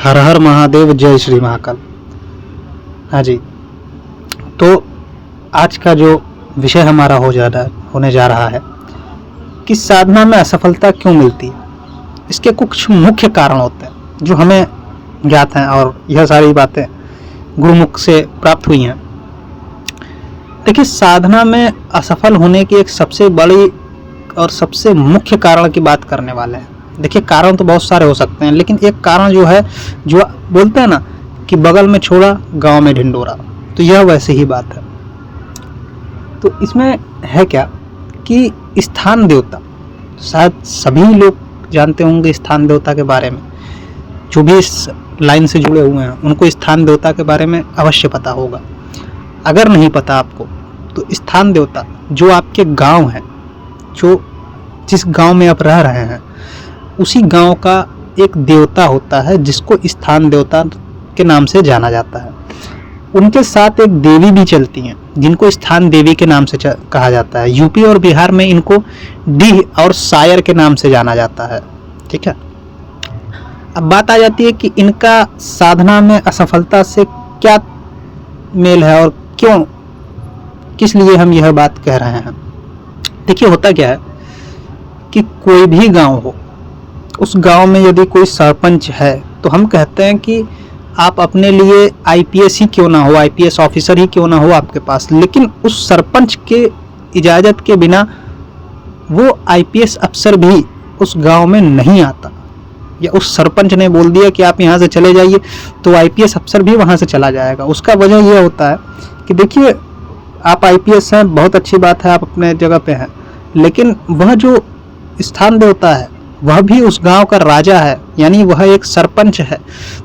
हर हर महादेव, जय श्री महाकाल। हाँ जी, तो आज का जो विषय हमारा होने जा रहा है कि साधना में असफलता क्यों मिलती है। इसके कुछ मुख्य कारण होते हैं जो हमें ज्ञात हैं और यह सारी बातें गुरुमुख से प्राप्त हुई हैं। देखिए, साधना में असफल होने की एक सबसे बड़ी और सबसे मुख्य कारण की बात करने वाले हैं। देखिए, कारण तो बहुत सारे हो सकते हैं, लेकिन एक कारण जो है, जो बोलते हैं ना कि बगल में छोड़ा गांव में ढिंडोरा, तो यह वैसे ही बात है। तो इसमें है क्या कि स्थान देवता, शायद सभी लोग जानते होंगे स्थान देवता के बारे में। जो भी इस लाइन से जुड़े हुए हैं उनको स्थान देवता के बारे में अवश्य पता होगा। अगर नहीं पता आपको, तो स्थान देवता जो आपके गांव है, जो जिस गांव में आप रह रहे हैं, उसी गांव का एक देवता होता है जिसको स्थान देवता के नाम से जाना जाता है। उनके साथ एक देवी भी चलती हैं जिनको स्थान देवी के नाम से कहा जाता है। यूपी और बिहार में इनको डीह और सायर के नाम से जाना जाता है। ठीक है, अब बात आ जाती है कि इनका साधना में असफलता से क्या मेल है और क्यों, किस लिए हम यह बात कह रहे हैं। देखिए, होता क्या है कि कोई भी गांव हो, उस गांव में यदि कोई सरपंच है तो हम कहते हैं कि आप अपने लिए आईपीएस ही क्यों ना हो, आईपीएस ऑफिसर ही क्यों ना हो आपके पास, लेकिन उस सरपंच के इजाज़त के बिना वो आईपीएस अफसर भी उस गांव में नहीं आता, या उस सरपंच ने बोल दिया कि आप यहाँ से चले जाइए तो आईपीएस अफसर भी वहाँ से चला जाएगा। उसका वजह यह होता है कि देखिए, आप आईपीएस हैं, बहुत अच्छी बात है, आप अपने जगह पे हैं, लेकिन वह जो स्थान देवता है वह भी उस गांव का राजा है, यानी वह एक सरपंच है।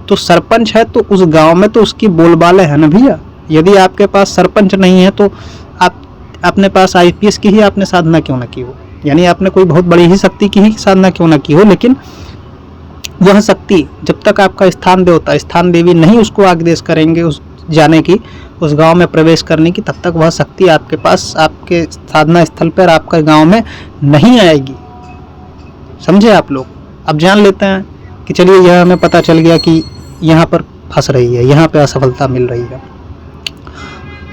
तो सरपंच है तो उस गांव में तो उसकी बोलबाले है ना भैया। यदि आपके पास सरपंच नहीं है तो आप अपने पास आईपीएस की ही आपने साधना क्यों ना की हो, यानी आपने कोई बहुत बड़ी ही शक्ति की ही साधना क्यों ना की हो, लेकिन वह शक्ति जब तक आपका स्थान देवता, स्थान देवी नहीं उसको आदेश करेंगे उस जाने की, उस गांव में प्रवेश करने की, तब तक वह शक्ति आपके पास, आपके साधना स्थल पर, आपके गांव में नहीं आएगी। समझे आप लोग। अब जान लेते हैं कि चलिए, यह हमें पता चल गया कि यहाँ पर फंस रही है, यहाँ पे असफलता मिल रही है,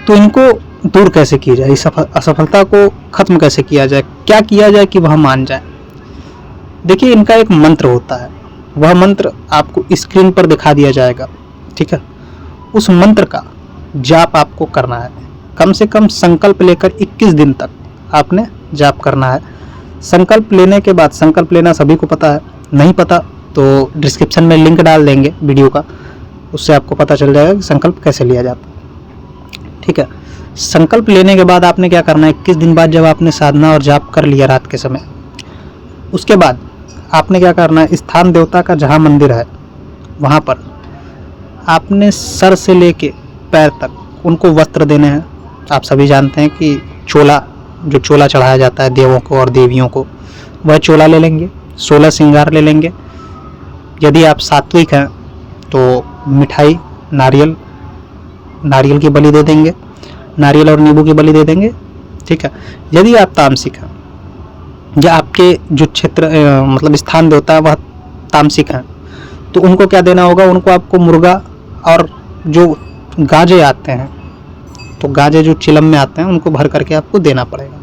तो इनको दूर कैसे की जाए, इस असफलता को खत्म कैसे किया जाए, क्या किया जाए कि वह मान जाए। देखिए, इनका एक मंत्र होता है, वह मंत्र आपको स्क्रीन पर दिखा दिया जाएगा। ठीक है, उस मंत्र का जाप आपको करना है। कम से कम संकल्प लेकर 21 दिन तक आपने जाप करना है। संकल्प लेने के बाद, संकल्प लेना सभी को पता है, नहीं पता तो डिस्क्रिप्शन में लिंक डाल देंगे वीडियो का, उससे आपको पता चल जाएगा कि संकल्प कैसे लिया जाता है। ठीक है, संकल्प लेने के बाद आपने क्या करना है, 21 दिन बाद जब आपने साधना और जाप कर लिया रात के समय, उसके बाद आपने क्या करना है, स्थान देवता का जहाँ मंदिर है वहाँ पर आपने सर से लेके पैर तक उनको वस्त्र देने हैं। आप सभी जानते हैं कि चोला, जो चोला चढ़ाया जाता है देवों को और देवियों को, वह चोला ले लेंगे, 16 श्रृंगार ले लेंगे। यदि आप सात्विक हैं तो मिठाई, नारियल की बलि दे देंगे, नारियल और नींबू की बलि दे देंगे। ठीक है, यदि आप तामसिक हैं या आपके जो क्षेत्र मतलब स्थान देवता है वह तामसिक हैं, तो उनको क्या देना होगा, उनको आपको मुर्गा और जो गाजे आते हैं, तो गाजे जो चिलम में आते हैं उनको भर करके आपको देना पड़ेगा।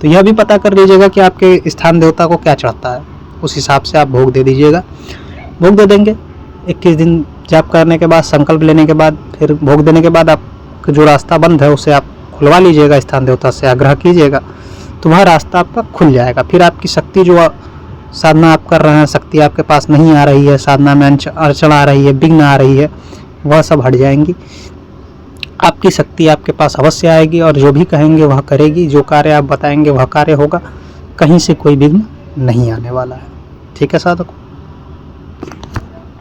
तो यह भी पता कर लीजिएगा कि आपके स्थान देवता को क्या चढ़ता है, उस हिसाब से आप भोग दे दीजिएगा। भोग दे देंगे 21 दिन जाप करने के बाद, संकल्प लेने के बाद, फिर भोग देने के बाद आपका जो रास्ता बंद है उसे आप खुलवा लीजिएगा, स्थान देवता से आग्रह कीजिएगा, तो वह रास्ता आपका खुल जाएगा। फिर आपकी शक्ति, जो साधना आप कर रहे हैं, शक्ति आपके पास नहीं आ रही है, साधना में अड़चन आ रही है, विघ्न आ रही है, वह सब हट जाएंगी। आपकी शक्ति आपके पास अवश्य आएगी और जो भी कहेंगे वह करेगी, जो कार्य आप बताएंगे वह कार्य होगा, कहीं से कोई विघ्न नहीं आने वाला है। ठीक है साधकों।